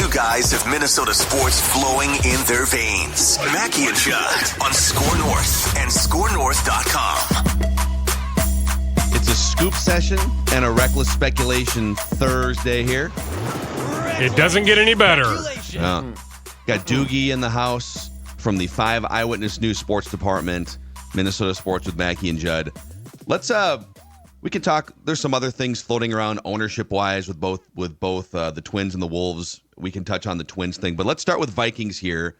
Two guys of Minnesota sports flowing in their veins. Mackey and Judd on Score North and ScoreNorth.com. It's a scoop session and a reckless speculation Thursday here. It doesn't get any better. Got Doogie in the house from the 5 Eyewitness News Sports Department, Minnesota Sports with Mackey and Judd. We can talk. There's some other things floating around ownership-wise with both the Twins and the Wolves. We can touch on the Twins thing, but let's start with Vikings here.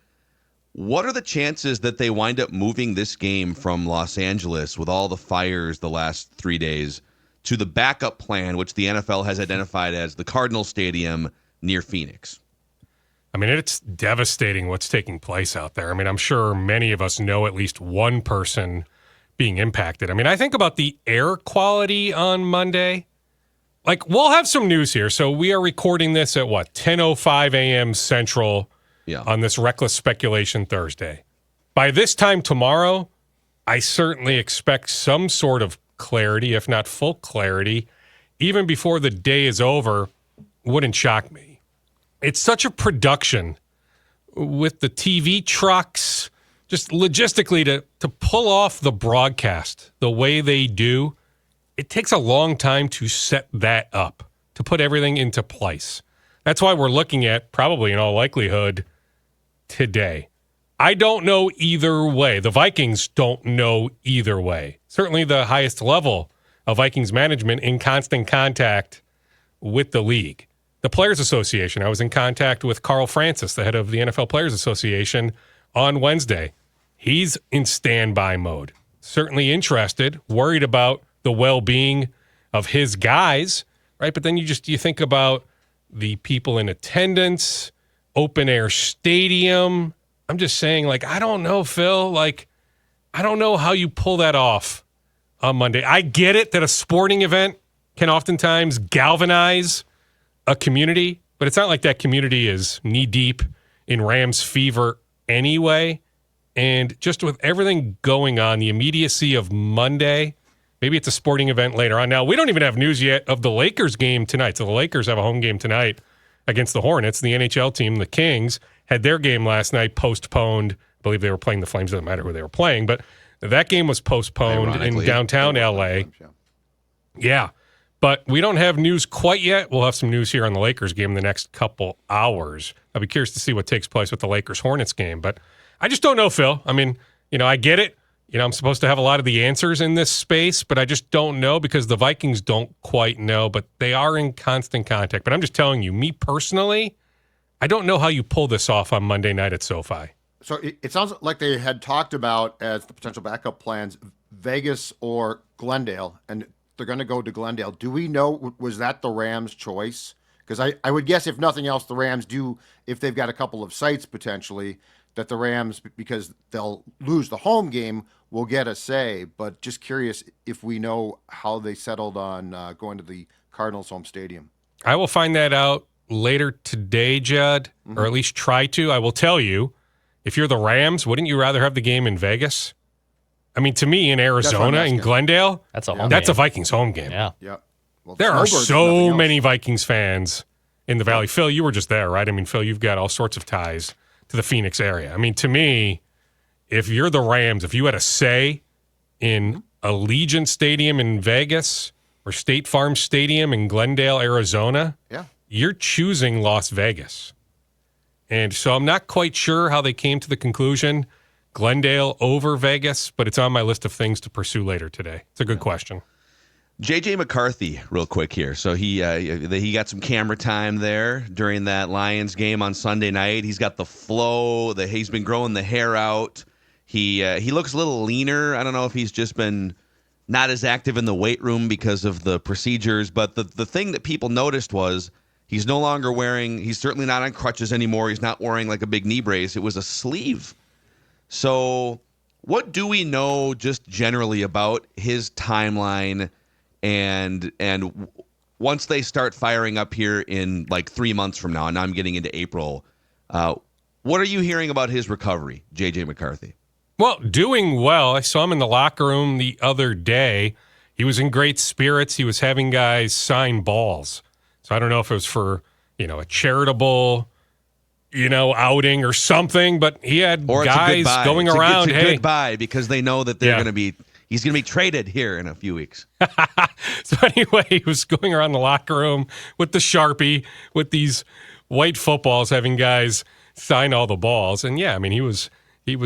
What are the chances that they wind up moving this game from Los Angeles with all the fires the last 3 days to the backup plan, which the NFL has identified as the Cardinal Stadium near Phoenix? I mean, it's devastating what's taking place out there. I mean, I'm sure many of us know at least one person being impacted. I mean, I think about the air quality on Monday. Like, we'll have some news here. So we are recording this at 10:05 a.m. Central on this Reckless Speculation Thursday. By this time tomorrow, I certainly expect some sort of clarity, if not full clarity. Even before the day is over, wouldn't shock me. It's such a production with the TV trucks, just logistically to pull off the broadcast the way they do. It takes a long time to set that up, to put everything into place. That's why we're looking at, probably in all likelihood, today. I don't know either way. The Vikings don't know either way. Certainly the highest level of Vikings management in constant contact with the league. The Players Association, I was in contact with Carl Francis, the head of the NFL Players Association, on Wednesday. He's in standby mode. Certainly interested, worried about the well-being of his guys, right? But then you think about the people in attendance, open-air stadium. I'm just saying, I don't know, Phil. I don't know how you pull that off on Monday. I get it that a sporting event can oftentimes galvanize a community, but it's not like that community is knee-deep in Rams fever anyway. And just with everything going on, the immediacy of Monday, maybe it's a sporting event later on. Now, we don't even have news yet of the Lakers game tonight. So the Lakers have a home game tonight against the Hornets. The NHL team, the Kings, had their game last night postponed. I believe they were playing the Flames. Doesn't matter who they were playing. But that game was postponed in downtown L.A. Yeah. But we don't have news quite yet. We'll have some news here on the Lakers game in the next couple hours. I'll be curious to see what takes place with the Lakers-Hornets game. But I just don't know, Phil. I mean, I get it. I'm supposed to have a lot of the answers in this space, but I just don't know because the Vikings don't quite know, but they are in constant contact. But I'm just telling you, me personally, I don't know how you pull this off on Monday night at SoFi. So it sounds like they had talked about, as the potential backup plans, Vegas or Glendale, and they're going to go to Glendale. Do we know, was that the Rams' choice? Because I would guess, if nothing else, the Rams do, if they've got a couple of sites potentially, that the Rams, because they'll lose the home game, will get a say. But just curious if we know how they settled on going to the Cardinals' home stadium. I will find that out later today, Judd, or at least try to. I will tell you, if you're the Rams, wouldn't you rather have the game in Vegas? I mean, to me, in Arizona, in Glendale, that's a Vikings home game. Yeah. Well, there are so many Vikings fans in the Valley. Phil, you were just there, right? I mean, Phil, you've got all sorts of ties to the Phoenix area. I mean, to me, if you're the Rams, if you had a say in Allegiant Stadium in Vegas or State Farm Stadium in Glendale, Arizona, you're choosing Las Vegas. And so I'm not quite sure how they came to the conclusion Glendale over Vegas, but it's on my list of things to pursue later today. It's a good question. JJ McCarthy, real quick here. So he got some camera time there during that Lions game on Sunday night. He's got the flow. He's been growing the hair out. He looks a little leaner. I don't know if he's just been not as active in the weight room because of the procedures. But the thing that people noticed was he's no longer he's certainly not on crutches anymore. He's not wearing like a big knee brace. It was a sleeve. So what do we know just generally about his timeline? And once they start firing up here in 3 months from now, and now I'm getting into April, what are you hearing about his recovery, JJ McCarthy? Well, doing well. I saw him in the locker room the other day. He was in great spirits. He was having guys sign balls. So I don't know if it was for, a charitable outing or something, but he had Or guys going around. It's a goodbye because they know that he's going to be traded here in a few weeks. So anyway, he was going around the locker room with the Sharpie, with these white footballs, having guys sign all the balls. And yeah, I mean, he was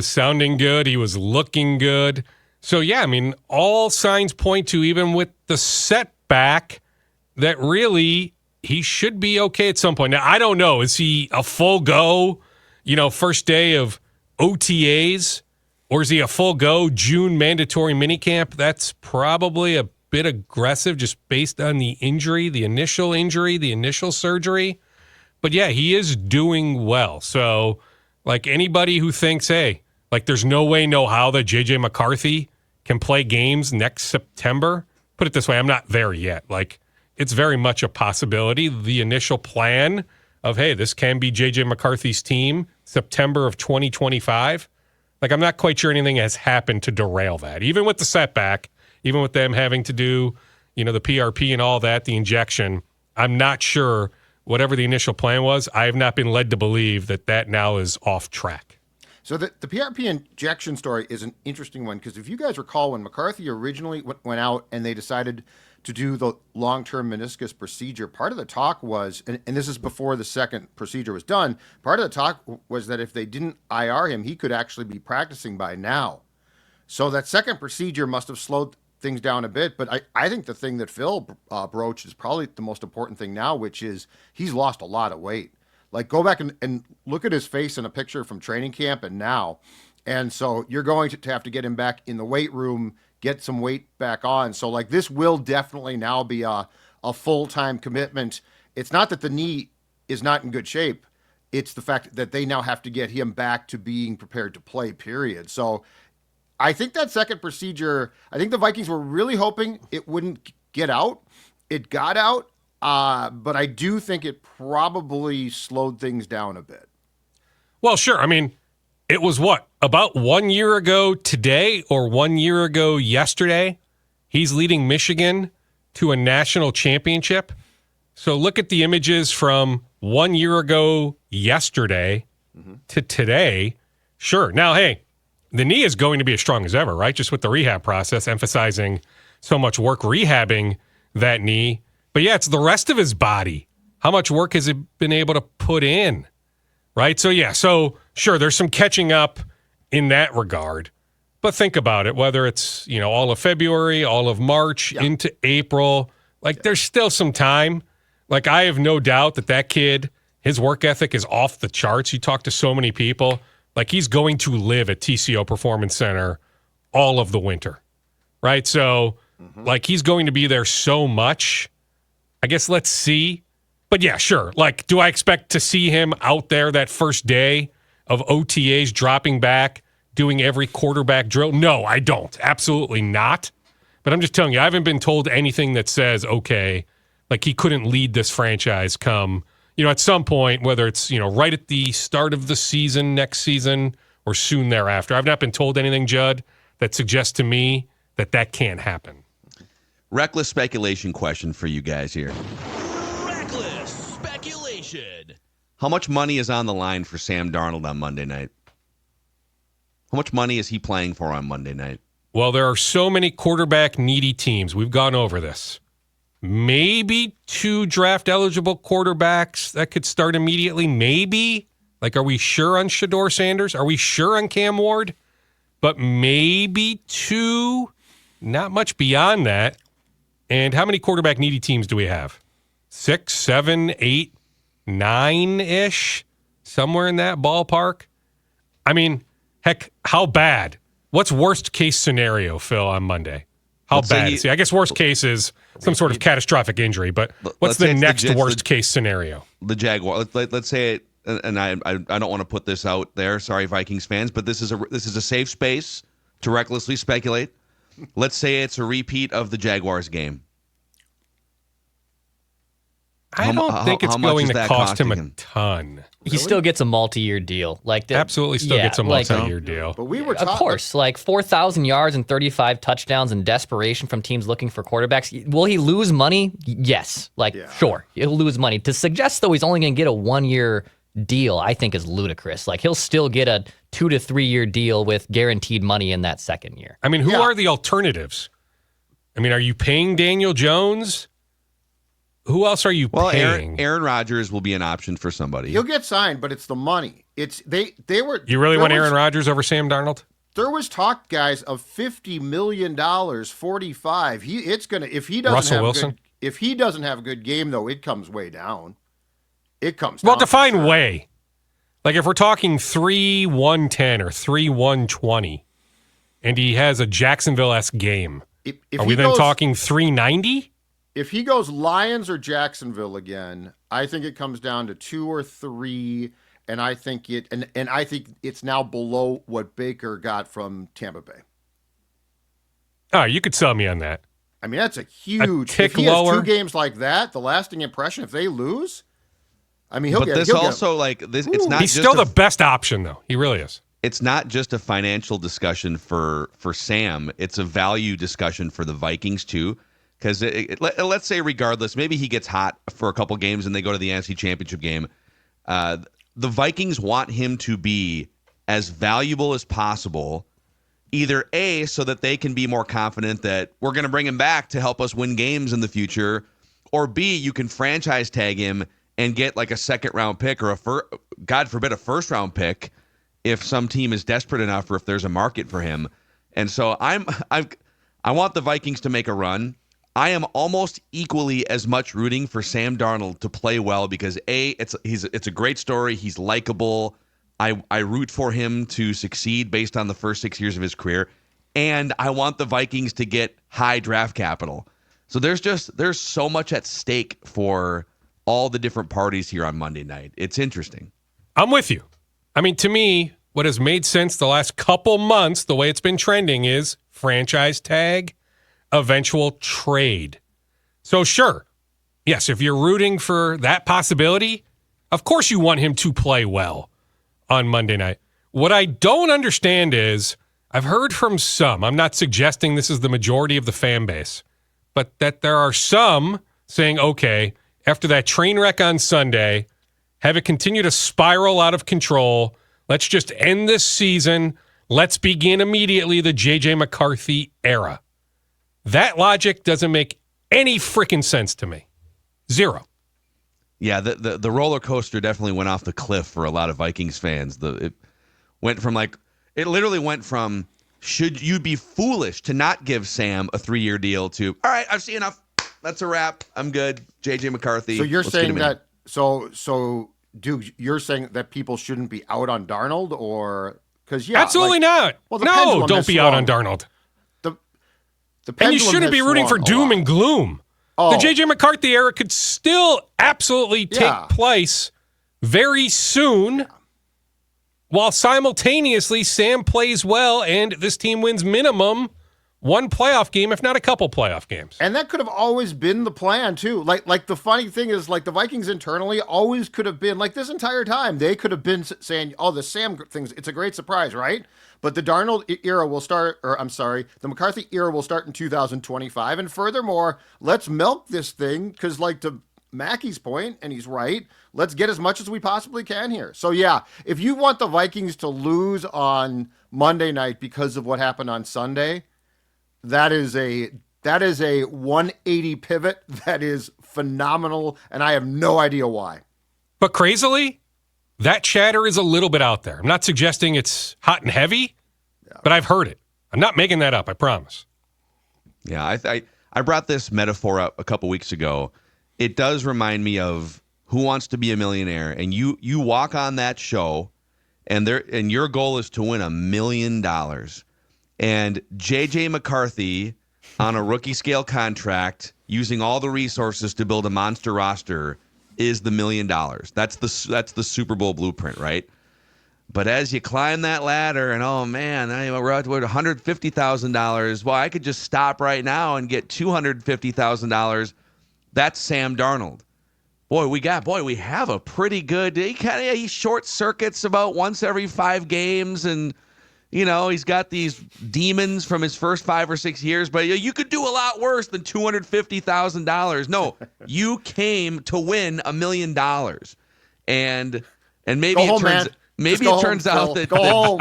sounding good. He was looking good. So yeah, I mean, all signs point to, even with the setback, that really he should be okay at some point. Now, I don't know. Is he a full go, first day of OTAs? Or is he a full go June mandatory minicamp? That's probably a bit aggressive just based on the injury, the initial surgery. But yeah, he is doing well. So like anybody who thinks, hey, like there's no way, no how that JJ McCarthy can play games next September, put it this way, I'm not there yet. Like it's very much a possibility. The initial plan of, hey, this can be JJ McCarthy's team September of 2025. Like, I'm not quite sure anything has happened to derail that. Even with the setback, even with them having to do, the PRP and all that, the injection, I'm not sure whatever the initial plan was. I have not been led to believe that now is off track. So the PRP injection story is an interesting one because if you guys recall when McCarthy originally went out and they decided to do the long-term meniscus procedure, part of the talk was, and this is before the second procedure was done, part of the talk was that if they didn't IR him, he could actually be practicing by now. So that second procedure must have slowed things down a bit, but I think the thing that Phil broached is probably the most important thing now, which is he's lost a lot of weight. Like go back and look at his face in a picture from training camp and now. And so you're going to have to get him back in the weight room, get some weight back on. So like this will definitely now be a full-time commitment. It's not that the knee is not in good shape. It's the fact that they now have to get him back to being prepared to play, period. So I think that second procedure, I think the Vikings were really hoping it wouldn't get out. It got out, but I do think it probably slowed things down a bit. Well, sure. I mean, it was about 1 year ago today or 1 year ago yesterday, he's leading Michigan to a national championship. So look at the images from 1 year ago yesterday to today. Sure. Now, hey, the knee is going to be as strong as ever, right? Just with the rehab process, emphasizing so much work rehabbing that knee. But yeah, it's the rest of his body. How much work has he been able to put in? Right? So, yeah. So, sure, there's some catching up in that regard. But think about it, whether it's, all of February, all of March, into April, there's still some time. Like, I have no doubt that kid, his work ethic is off the charts. You talk to so many people. Like, he's going to live at TCO Performance Center all of the winter. Right? So, he's going to be there so much. I guess let's see. But yeah, sure. Like, do I expect to see him out there that first day of OTAs dropping back, doing every quarterback drill? No, I don't. Absolutely not. But I'm just telling you, I haven't been told anything that says, okay, like he couldn't lead this franchise come, at some point, whether it's, right at the start of the season, next season, or soon thereafter. I've not been told anything, Judd, that suggests to me that can't happen. Reckless speculation question for you guys here. How much money is on the line for Sam Darnold on Monday night? How much money is he playing for on Monday night? Well, there are so many quarterback-needy teams. We've gone over this. Maybe 2 draft-eligible quarterbacks that could start immediately. Maybe. Like, are we sure on Shedeur Sanders? Are we sure on Cam Ward? But maybe 2. Not much beyond that. And how many quarterback-needy teams do we have? 6, 7, 8? 9-ish, somewhere in that ballpark. I mean, heck, how bad? What's worst case scenario, Phil, on Monday? How bad is he? I guess worst case is some sort of catastrophic injury, but what's the next worst case scenario? The Jaguar. Let's say it, and I don't want to put this out there. Sorry, Vikings fans, but this is a safe space to recklessly speculate. Let's say it's a repeat of the Jaguars game. I don't think it's going to cost him a ton. He still gets a multi-year deal. Absolutely still gets a multi-year deal. But we were of course, 4,000 yards and 35 touchdowns in desperation from teams looking for quarterbacks. Will he lose money? Yes. Sure, he'll lose money. To suggest, though, he's only going to get a 1 year deal, I think, is ludicrous. Like, he'll still get a 2 to 3 year deal with guaranteed money in that second year. I mean, who are the alternatives? I mean, are you paying Daniel Jones? Who else are you paying? Aaron Rodgers will be an option for somebody. He'll get signed, but it's the money. It's they were. You really want Aaron Rodgers over Sam Darnold? There was talk, guys, of $50 million, 45. If he doesn't have a good game, though, it comes way down. It comes down. Well, define way. Like if we're talking 3-110 or 3-120, and he has a Jacksonville-esque game, are we then talking 390? If he goes Lions or Jacksonville again, I think it comes down to 2 or 3. And I think I think it's now below what Baker got from Tampa Bay. Oh, you could sell me on that. I mean, that's a huge. Tick if he lower. has 2 games like that, the lasting impression, if they lose, I mean, he'll get. It's not. He's still the best option, though. He really is. It's not just a financial discussion for Sam. It's a value discussion for the Vikings too. Because let's say, regardless, maybe he gets hot for a couple games and they go to the NFC Championship game. The Vikings want him to be as valuable as possible, either A, so that they can be more confident that we're going to bring him back to help us win games in the future, or B, you can franchise tag him and get like a second-round pick or God forbid, a first-round pick if some team is desperate enough or if there's a market for him. And so I want the Vikings to make a run. I am almost equally as much rooting for Sam Darnold to play well because it's a great story. He's likable. I root for him to succeed based on the first 6 years of his career, and I want the Vikings to get high draft capital. So there's so much at stake for all the different parties here on Monday night. It's interesting. I'm with you. I mean, to me, what has made sense the last couple months, the way it's been trending, is franchise tag, eventual trade. So sure, yes, if you're rooting for that possibility, of course you want him to play well on Monday night. What I don't understand is, I've heard from some, I'm not suggesting this is the majority of the fan base, but that there are some saying, okay, after that train wreck on Sunday, have it continue to spiral out of control. Let's just end this season. Let's begin immediately the JJ McCarthy era. That logic doesn't make any freaking sense to me. Zero. Yeah, the roller coaster definitely went off the cliff for a lot of Vikings fans. It literally went from, should you be foolish to not give Sam a 3-year deal, to, all right, I've seen enough. That's a wrap. I'm good. JJ McCarthy. So you're saying that, so Duke, you're saying that people shouldn't be out on Darnold, or, because absolutely not. Well, no, don't be out on Darnold. And you shouldn't be rooting for doom and gloom. The J.J. McCarthy era could still absolutely take place very soon, while simultaneously Sam plays well and this team wins minimum one playoff game, if not a couple playoff games. And that could have always been the plan, too. Like the funny thing is, like, the Vikings internally always could have been, like, this entire time, they could have been saying, oh, the Sam thing's, it's a great surprise, right? But the Darnold era will start, the McCarthy era will start in 2025. And furthermore, let's milk this thing because, like, to Mackey's point, and he's right, let's get as much as we possibly can here. So, yeah, if you want the Vikings to lose on Monday night because of what happened on Sunday, that is a 180 pivot that is phenomenal, and I have no idea why. But crazily, that chatter is a little bit out there. I'm not suggesting it's hot and heavy, but I've heard it. I'm not making that up, I promise. Yeah, I brought this metaphor up a couple weeks ago. It does remind me of Who Wants to Be a Millionaire, and you walk on that show, and your goal is to win $1 million. And JJ McCarthy, on a rookie scale contract, using all the resources to build a monster roster, is the $1 million. That's the Super Bowl blueprint, right? But as you climb that ladder, and oh man, we're at $150,000. Well, I could just stop right now and get $250,000. That's Sam Darnold. We have a pretty good. He short circuits about once every 5 games, and he's got these demons from his first 5 or 6 years, but you could do a lot worse than $250,000. No, you came to win $1 million. And And maybe Go it home, turns man. maybe Just it go turns home, out Phil. that Go home.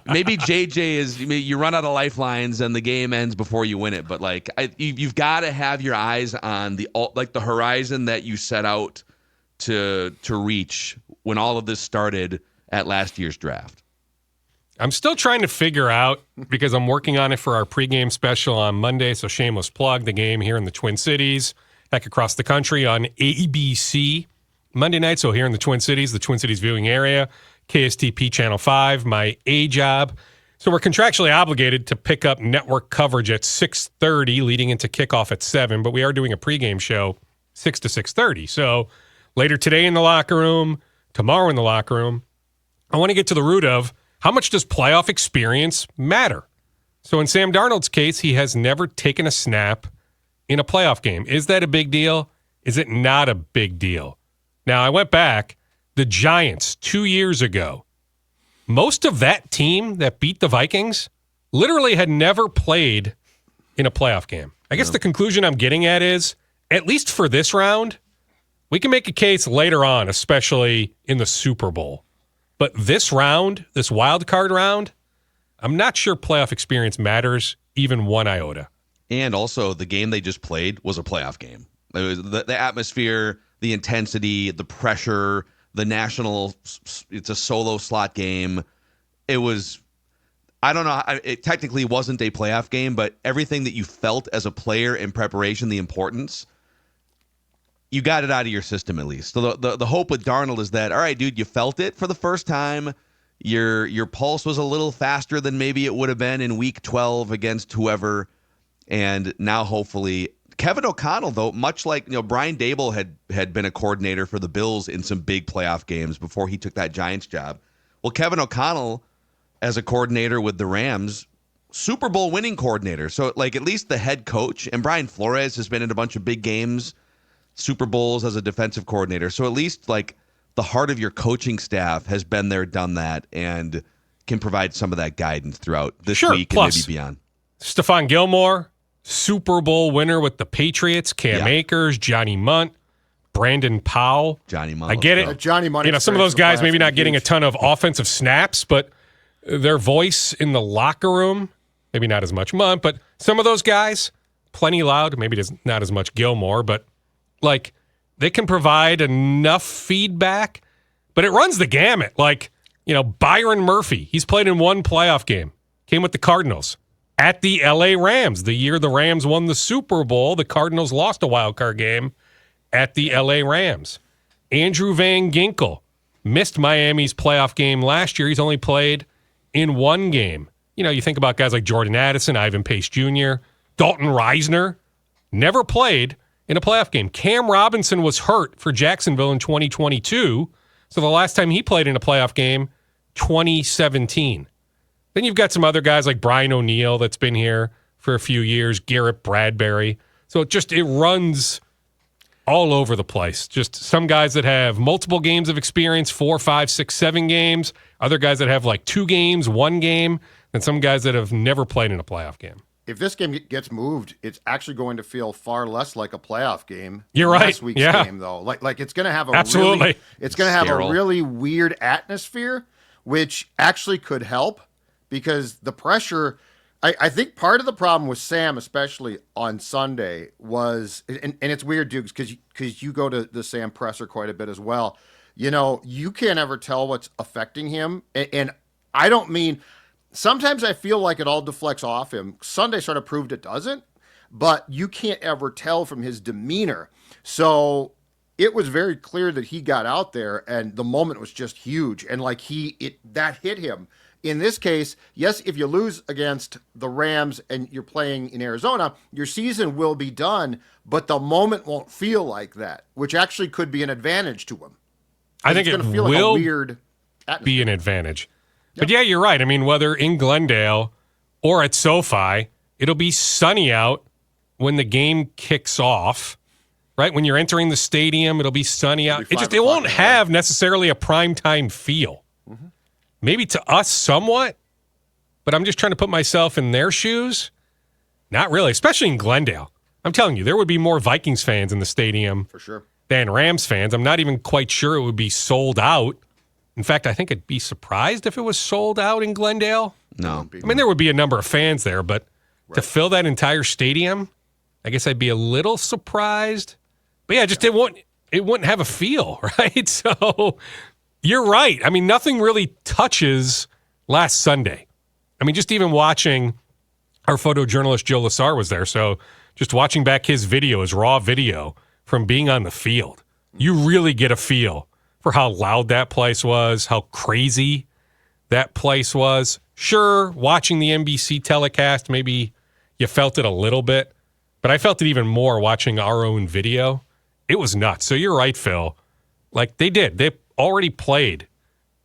maybe JJ is you run out of lifelines and the game ends before you win it. But like you've got to have your eyes on the horizon that you set out to reach when all of this started at last year's draft. I'm still trying to figure out, because I'm working on it for our pregame special on Monday, so shameless plug, the game here in the Twin Cities, heck, across the country on ABC Monday night. So here in the Twin Cities viewing area, KSTP Channel 5, my A job. So we're contractually obligated to pick up network coverage at 6:30 leading into kickoff at 7, but we are doing a pregame show 6 to 6:30. So later today in the locker room, tomorrow in the locker room, I want to get to the root of how much does playoff experience matter? So in Sam Darnold's case, he has never taken a snap in a playoff game. Is that a big deal? Is it not a big deal? Now, I went back. The Giants 2 years ago, most of that team that beat the Vikings literally had never played in a playoff game. I guess the conclusion I'm getting at is, at least for this round, we can make a case later on, especially in the Super Bowl. But this round, this wild card round, I'm not sure playoff experience matters even one iota. And also, the game they just played was a playoff game. It was the atmosphere, the intensity, the pressure, the national, it's a solo slot game. It was, I don't know, it technically wasn't a playoff game, but everything that you felt as a player in preparation, the importance, you got it out of your system at least. So the hope with Darnold is that, all right, dude, you felt it for the first time. Your pulse was a little faster than maybe it would have been in week 12 against whoever. And now hopefully Kevin O'Connell, though, much like Brian Daboll had been a coordinator for the Bills in some big playoff games before he took that Giants job. Well, Kevin O'Connell, as a coordinator with the Rams, Super Bowl winning coordinator. So like at least the head coach, and Brian Flores has been in a bunch of big games, Super Bowls as a defensive coordinator. So at least like the heart of your coaching staff has been there, done that, and can provide some of that guidance throughout this week Plus, and maybe beyond. Stephon Gilmore, Super Bowl winner with the Patriots, Cam Akers, Johnny Munt, Brandon Powell. Johnny Munt. I get it. Johnny Munt. Some of those guys maybe not getting a ton of offensive snaps, but their voice in the locker room, maybe not as much Munt, but some of those guys, plenty loud. Maybe not as much Gilmore, but like they can provide enough feedback, but it runs the gamut. Like, Byron Murphy, he's played in one playoff game, came with the Cardinals at the LA Rams. The year the Rams won the Super Bowl, the Cardinals lost a wild card game at the LA Rams. Andrew Van Ginkel missed Miami's playoff game last year. He's only played in one game. You think about guys like Jordan Addison, Ivan Pace Jr., Dalton Reisner, never played in a playoff game. Cam Robinson was hurt for Jacksonville in 2022, so the last time he played in a playoff game, 2017. Then you've got some other guys like Brian O'Neill that's been here for a few years, Garrett Bradbury. So it runs all over the place. Just some guys that have multiple games of experience, 4, 5, 6, 7 games. Other guys that have like 2 games, 1 game, and some guys that have never played in a playoff game. If this game gets moved, it's actually going to feel far less like a playoff game. You're right. Last week's game, though, like it's going to have a really weird atmosphere, which actually could help because the pressure. I think part of the problem with Sam, especially on Sunday, was, and it's weird, Dukes, because you go to the Sam presser quite a bit as well. You can't ever tell what's affecting him, and I don't mean. Sometimes I feel like it all deflects off him. Sunday sort of proved it doesn't, but you can't ever tell from his demeanor. So it was very clear that he got out there and the moment was just huge. And like that hit him. In this case, yes, if you lose against the Rams and you're playing in Arizona, your season will be done, but the moment won't feel like that, which actually could be an advantage to him. I think it feel will like a weird atmosphere. Be an advantage. But yeah, you're right. I mean, whether in Glendale or at SoFi, it'll be sunny out when the game kicks off, right? When you're entering the stadium, it'll be sunny out. It won't have necessarily a primetime feel. Mm-hmm. Maybe to us somewhat, but I'm just trying to put myself in their shoes. Not really, especially in Glendale. I'm telling you, there would be more Vikings fans in the stadium for sure than Rams fans. I'm not even quite sure it would be sold out In fact, I think I'd be surprised if it was sold out in Glendale. No. I mean, there would be a number of fans there, but to fill that entire stadium, I guess I'd be a little surprised. But yeah, just it wouldn't have a feel, right? So you're right. I mean, nothing really touches last Sunday. I mean, just even watching, our photojournalist Joe Lassar was there, so just watching back his video, his raw video from being on the field, you really get a feel for how loud that place was, how crazy that place was. Sure, watching the NBC telecast, maybe you felt it a little bit, but I felt it even more watching our own video. It was nuts. So you're right, Phil. Like they already played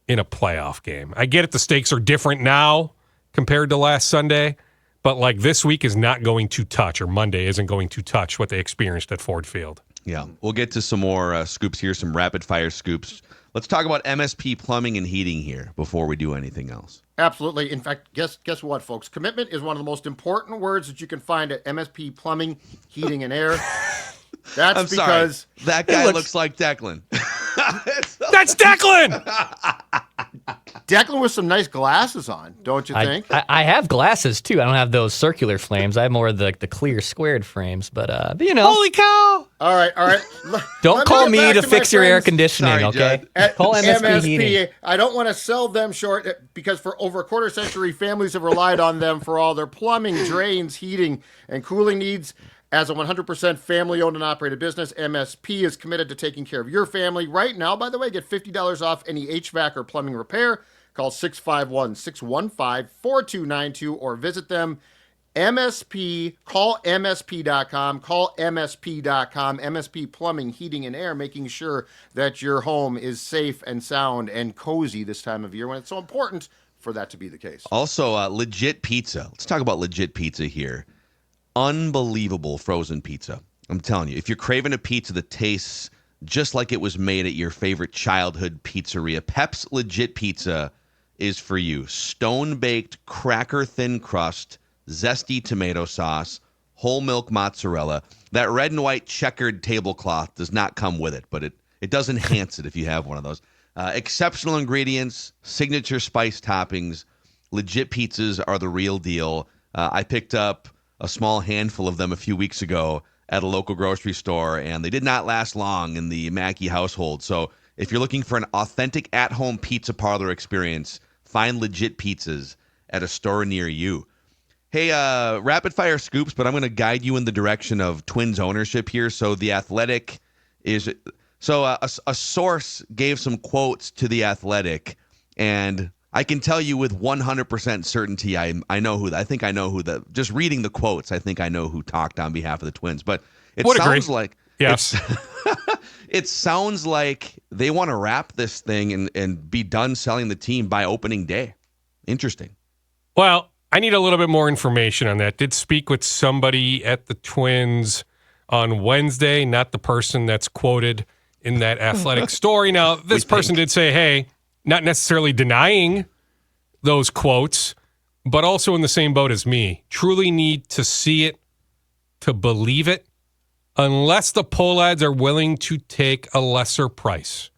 in a playoff game. I get it, the stakes are different now compared to last Sunday, but like this week is not going to touch, or Monday isn't going to touch what they experienced at Ford Field. Yeah, we'll get to some more scoops here, some rapid-fire scoops. Let's talk about MSP Plumbing and Heating here before we do anything else. Absolutely. In fact, guess what, folks? Commitment is one of the most important words that you can find at MSP Plumbing, Heating, and Air. That's I'm because sorry. That guy looks like Declan. That's Declan! Declan with some nice glasses on, don't you think? I have glasses too. I don't have those circular frames. I have more of the clear squared frames. But you know, Holy cow! All right. don't Let call get me back to my fix your air friends conditioning. Sorry, Okay, at call MSP Heating. I don't want to sell them short because for over a quarter century, families have relied on them for all their plumbing, drains, heating, and cooling needs. As a 100% family-owned and operated business, MSP is committed to taking care of your family. Right now, by the way, get $50 off any HVAC or plumbing repair. Call 651-615-4292 or visit them. MSP, call MSP.com, call MSP.com, MSP Plumbing, Heating, and Air, making sure that your home is safe and sound and cozy this time of year when it's so important for that to be the case. Also, Legit Pizza. Let's talk about Legit Pizza here. Unbelievable frozen pizza. I'm telling you, if you're craving a pizza that tastes just like it was made at your favorite childhood pizzeria, Pep's Legit Pizza is for you. Stone-baked, cracker-thin crust, zesty tomato sauce, whole milk mozzarella. That red and white checkered tablecloth does not come with it, but it does enhance it if you have one of those. Exceptional ingredients, signature spice toppings. Legit pizzas are the real deal. I picked up a small handful of them a few weeks ago at a local grocery store, and they did not last long in the Mackey household. So if you're looking for an authentic at-home pizza parlor experience, find Legit Pizzas at a store near you. Hey, rapid-fire scoops, but I'm going to guide you in the direction of Twins ownership here. So The Athletic is – so a source gave some quotes to The Athletic, and – I can tell you with 100% certainty, I know who. I think I know who just reading the quotes, I think I know who talked on behalf of the Twins. But it sounds like yes, it sounds like they want to wrap this thing and be done selling the team by opening day. Interesting. Well, I need a little bit more information on that. Did speak with somebody at the Twins on Wednesday, not the person that's quoted in that Athletic story. Now, this person did say, hey, not necessarily denying those quotes, but also in the same boat as me. Truly need to see it to believe it, unless the Pohlads are willing to take a lesser price.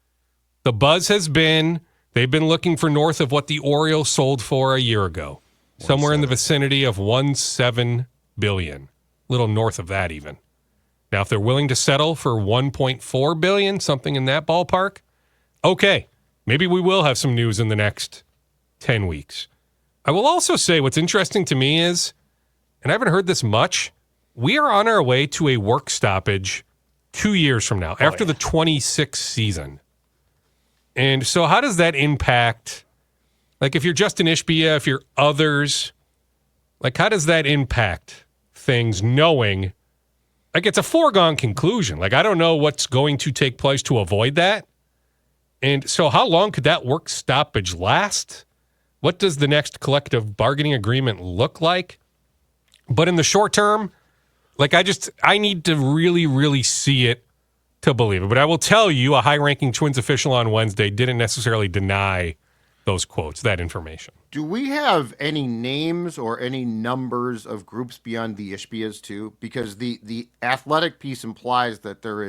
The buzz has been, they've been looking for north of what the Orioles sold for a year ago. Somewhere in the vicinity of $1.7 billion. A little north of that even. Now, if they're willing to settle for $1.4 billion, something in that ballpark, okay. Maybe we will have some news in the next 10 weeks. I will also say what's interesting to me is, and I haven't heard this much, we are on our way to a work stoppage 2 years from now, after the 26th season. And so how does that impact, like if you're Justin Ishbia, if you're others, like how does that impact things knowing, like it's a foregone conclusion. Like I don't know what's going to take place to avoid that. And so how long could that work stoppage last? What does the next collective bargaining agreement look like? But in the short term, like I need to really, really see it to believe it. But I will tell you, a high-ranking Twins official on Wednesday didn't necessarily deny those quotes, that information. Do we have any names or any numbers of groups beyond the Ishbias too? Because the Athletic piece implies that there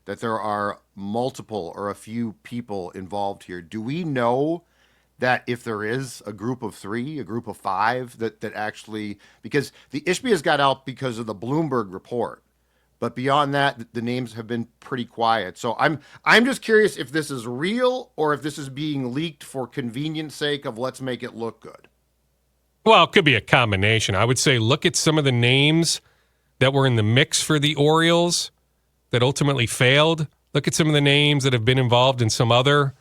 that there are multiple or a few people involved here. Do we know that if there is a group of 3, a group of 5 that actually, because the Ishbia's got out because of the Bloomberg report, but beyond that, the names have been pretty quiet. So I'm just curious if this is real or if this is being leaked for convenience sake of let's make it look good. Well, it could be a combination. I would say look at some of the names that were in the mix for the Orioles that ultimately failed. Look at some of the names that have been involved in some other,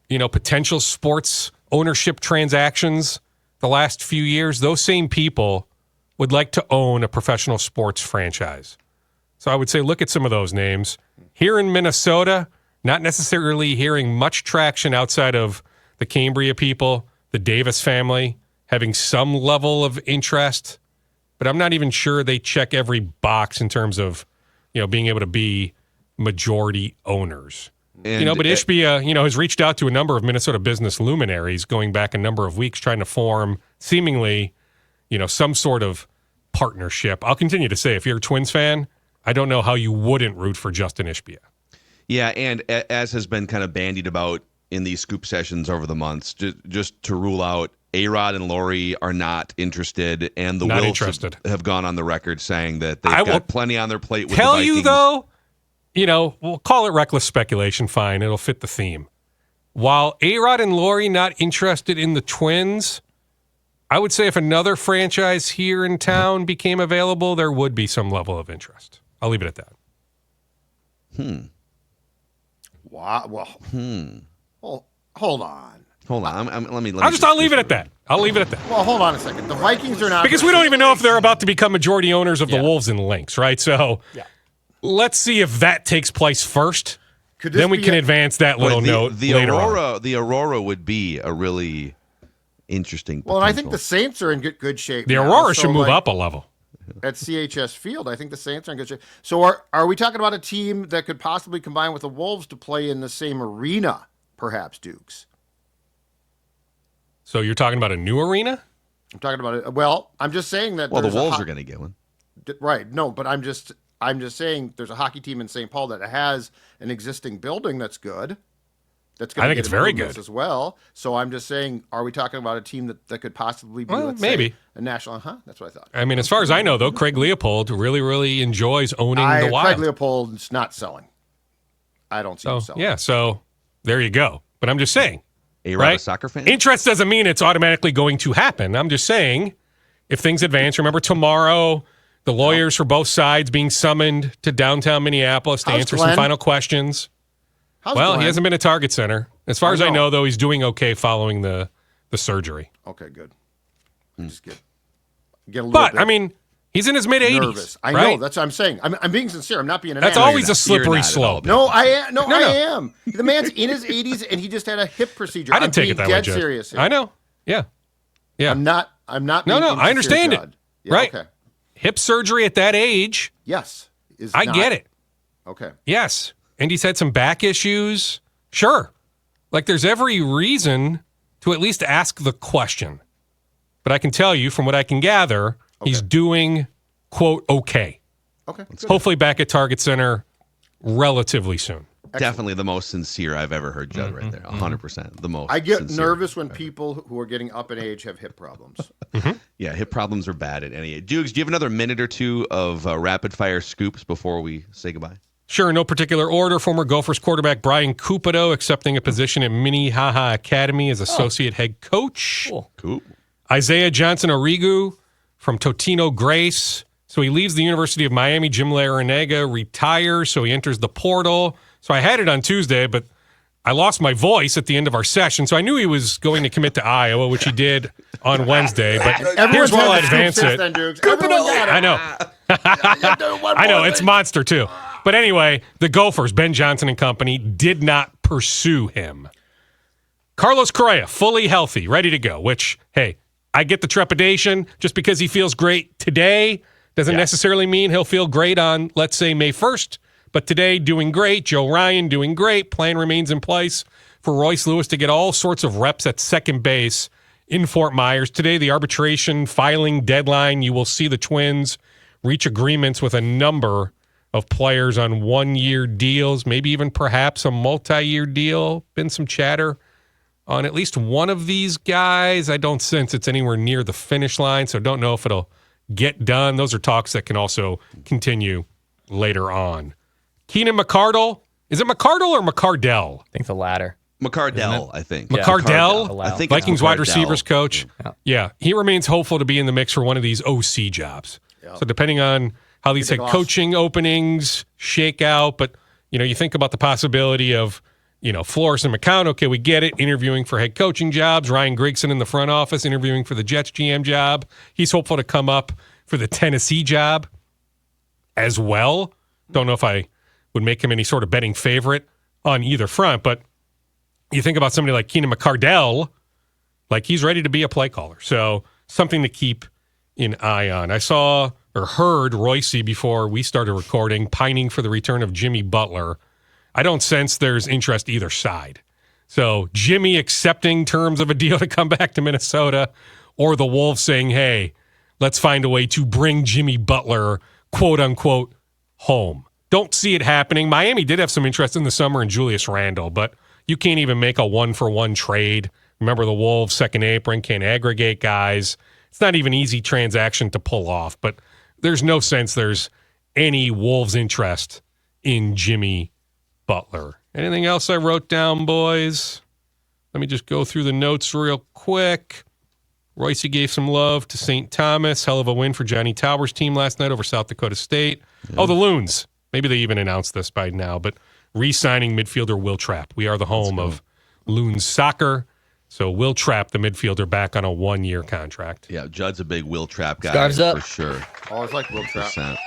potential sports ownership transactions the last few years. Those same people would like to own a professional sports franchise. So I would say look at some of those names. Here in Minnesota, not necessarily hearing much traction outside of the Cambria people, the Davis family, having some level of interest, but I'm not even sure they check every box in terms of, being able to be majority owners. And, but Ishbia, has reached out to a number of Minnesota business luminaries going back a number of weeks trying to form seemingly, some sort of partnership. I'll continue to say, if you're a Twins fan, I don't know how you wouldn't root for Justin Ishbia. Yeah, and as has been kind of bandied about in these scoop sessions over the months, just to rule out, A-Rod and Laurie are not interested, and the Not Wilfs interested. have gone on the record saying that they've got plenty on their plate with the Tell Vikings. you, though, we'll call it reckless speculation, fine. It'll fit the theme. While A-Rod and Laurie not interested in the Twins, I would say if another franchise here in town became available, there would be some level of interest. I'll leave it at that. Wow. Well, Well, hold on. Hold on. Let me. I'll leave it at that. I'll leave it at that. Well, hold on a second. The Vikings are not... Because we don't even know if they're about to become majority owners of the Wolves and Lynx, right? So let's see if that takes place first. Then we can advance that little note later on. The Aurora would be a really interesting potential. Well, and I think the Saints are in good shape. The now. Aurora So, should move up a level. At CHS Field, I think the Saints are in good shape. So are we talking about a team that could possibly combine with the Wolves to play in the same arena, perhaps, Dukes? So you're talking about a new arena? I'm talking about it. Well, I'm just saying that. Well, the Wolves are going to get one. Right. No, but I'm just saying there's a hockey team in St. Paul that has an existing building that's good. That's going to get very good as well. So I'm just saying, are we talking about a team that could possibly be, let's maybe say, a national? That's what I thought. I mean, as far as I know, though, Craig Leopold really, really enjoys owning the Wild. Craig Leopold's not selling. I don't see him selling. Yeah, so there you go. But I'm just saying. A soccer fan? Interest doesn't mean it's automatically going to happen. I'm just saying, if things advance, remember tomorrow, the lawyers for both sides being summoned to downtown Minneapolis to answer some final questions. How's Well, Glenn? he hasn't been at Target Center. As far as I know, though, he's doing okay following the surgery. Okay, good. Just get a little But, bit I mean, he's in his mid-80s. nervous. I right? know. That's what I'm saying. I'm being sincere. I'm not being an That's ass. always a slippery slope. No, I am. No, I am. The man's in his 80s, and he just had a hip procedure. I didn't take it that way, dead Judd. serious here. I know. Yeah. I'm not. No, being I understand insincere, it. Judd. Yeah, Right. Okay. Hip surgery at that age. Yes. I get it. Okay. Yes. And he's had some back issues. Sure. Like there's every reason to at least ask the question. But I can tell you from what I can gather, he's doing, quote, okay. Okay. Good. Hopefully back at Target Center relatively soon. Definitely the most sincere I've ever heard Judd right there. 100%. The most I get sincere. nervous when people who are getting up in age have hip problems. Yeah, hip problems are bad at any age. Dukes, do you have another minute or two of rapid-fire scoops before we say goodbye? Sure, in no particular order. Former Gophers quarterback Brian Cupido accepting a position at Minnehaha Academy as associate head coach. Cool. Isaiah Johnson Origu from Totino Grace. So he leaves the University of Miami. Jim Larinaga retires, so he enters the portal. So I had it on Tuesday, but I lost my voice at the end of our session, so I knew he was going to commit to Iowa, which he did on Wednesday. But here's where I'll advance it. I know. I know, it's monster too. But anyway, the Gophers, Ben Johnson and company, did not pursue him. Carlos Correa, fully healthy, ready to go, which, hey, I get the trepidation. Just because he feels great today doesn't necessarily mean he'll feel great on, let's say, May 1st. But today, doing great. Joe Ryan, doing great. Plan remains in place for Royce Lewis to get all sorts of reps at second base in Fort Myers. Today, the arbitration filing deadline, you will see the Twins reach agreements with a number of players on one-year deals, maybe even perhaps a multi-year deal. Been some chatter on at least one of these guys. I don't sense it's anywhere near the finish line, so don't know if it'll get done. Those are talks that can also continue later on. Keenan McCardle. Is it McCardle or McCardell? I think the latter. McCardell, I think. McCardell? I think Vikings it's wide McCardell. receivers coach. Yeah, he remains hopeful to be in the mix for one of these OC jobs. Yep. So depending on how these head coaching openings shake out, but you think about the possibility of Flores and McCown. Okay, we get it. Interviewing for head coaching jobs. Ryan Grigson in the front office interviewing for the Jets GM job. He's hopeful to come up for the Tennessee job as well. Don't know if I would make him any sort of betting favorite on either front, but you think about somebody like Keenan McCardell, like he's ready to be a play caller. So something to keep an eye on. I saw or heard Royce before we started recording pining for the return of Jimmy Butler. I don't sense there's interest either side. So Jimmy accepting terms of a deal to come back to Minnesota, or the Wolves saying, hey, let's find a way to bring Jimmy Butler, quote unquote, home. Don't see it happening. Miami did have some interest in the summer in Julius Randle, but you can't even make a one-for-one trade. Remember, the Wolves' second apron can't aggregate guys. It's not even an easy transaction to pull off, but there's no sense there's any Wolves' interest in Jimmy Butler. Anything else I wrote down, boys? Let me just go through the notes real quick. Royce gave some love to St. Thomas. Hell of a win for Johnny Tauber's team last night over South Dakota State. Yeah. Oh, the Loons. Maybe they even announced this by now, but re-signing midfielder Will Trapp. We are the home of Loons soccer. So Will Trapp, the midfielder, back on a one-year contract. Yeah, Judd's a big Will Trapp guy. Scarves up. For sure. Always like Will Trapp. Scarves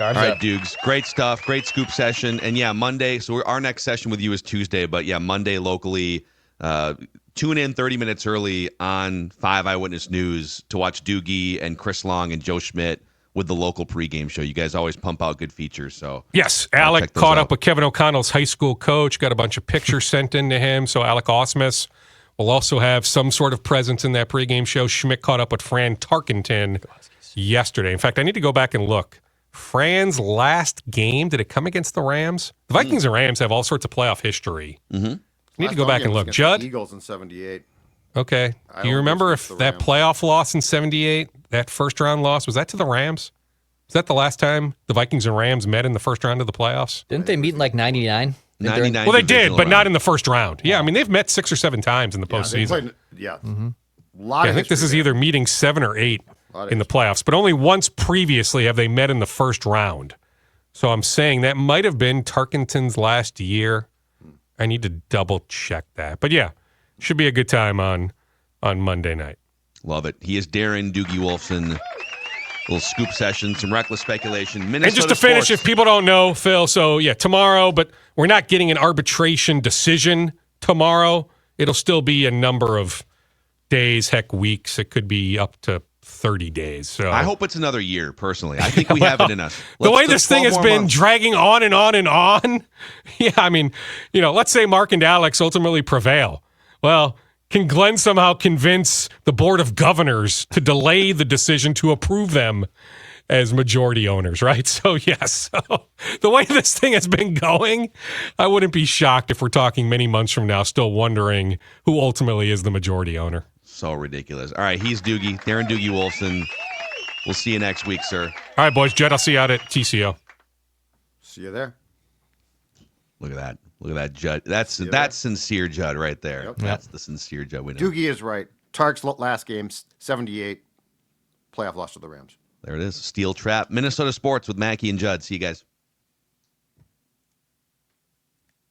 All right, up. Dukes. Great stuff. Great scoop session. And yeah, Monday. So our next session with you is Tuesday. But yeah, Monday locally. Tune in 30 minutes early on 5 Eyewitness News to watch Doogie and Chris Long and Joe Schmidt with the local pregame show. You guys always pump out good features. So yes, Alec caught up with Kevin O'Connell's high school coach, got a bunch of pictures sent in to him. So Alec Osmus will also have some sort of presence in that pregame show. Schmidt caught up with Fran Tarkenton yesterday. In fact, I need to go back and look. Fran's last game, did it come against the Rams? The Vikings and Rams have all sorts of playoff history. Mm-hmm. I need to go back and look. Judd? Eagles in 78. Okay. Do you remember if that playoff loss in 78, that first-round loss, was that to the Rams? Was that the last time the Vikings and Rams met in the first round of the playoffs? Didn't they meet in like 99? 99. Well, they did, but round. not in the first round. Yeah, I mean, they've met 6 or 7 times in the postseason. I think this is either meeting 7 or 8 in the playoffs, but only once previously have they met in the first round. So I'm saying that might have been Tarkenton's last year. I need to double check that. But yeah, should be a good time on Monday night. Love it. He is Darren Doogie Wolfson. Little scoop session, some reckless speculation. Minnesota and just to finish, sports. if people don't know, Phil, so yeah, tomorrow, but we're not getting an arbitration decision tomorrow. It'll still be a number of days, heck, weeks. It could be up to 30 days. So I hope it's another year, personally. I think we have it in us. The way this thing has been dragging on and on and on. Yeah, I mean, let's say Mark and Alex ultimately prevail. Well, can Glenn somehow convince the Board of Governors to delay the decision to approve them as majority owners, right? So, yes. So, the way this thing has been going, I wouldn't be shocked if we're talking many months from now still wondering who ultimately is the majority owner. So ridiculous. All right, he's Doogie, Darren Doogie Wolfson. We'll see you next week, sir. All right, boys. Judd, I'll see you out at TCO. See you there. Look at that. Look at that, Judd. That's sincere Judd right there. Yep. That's the sincere Judd we know. Doogie is right. Tark's last game, 78, playoff loss to the Rams. There it is. Steel trap. Minnesota sports with Mackey and Judd. See you guys.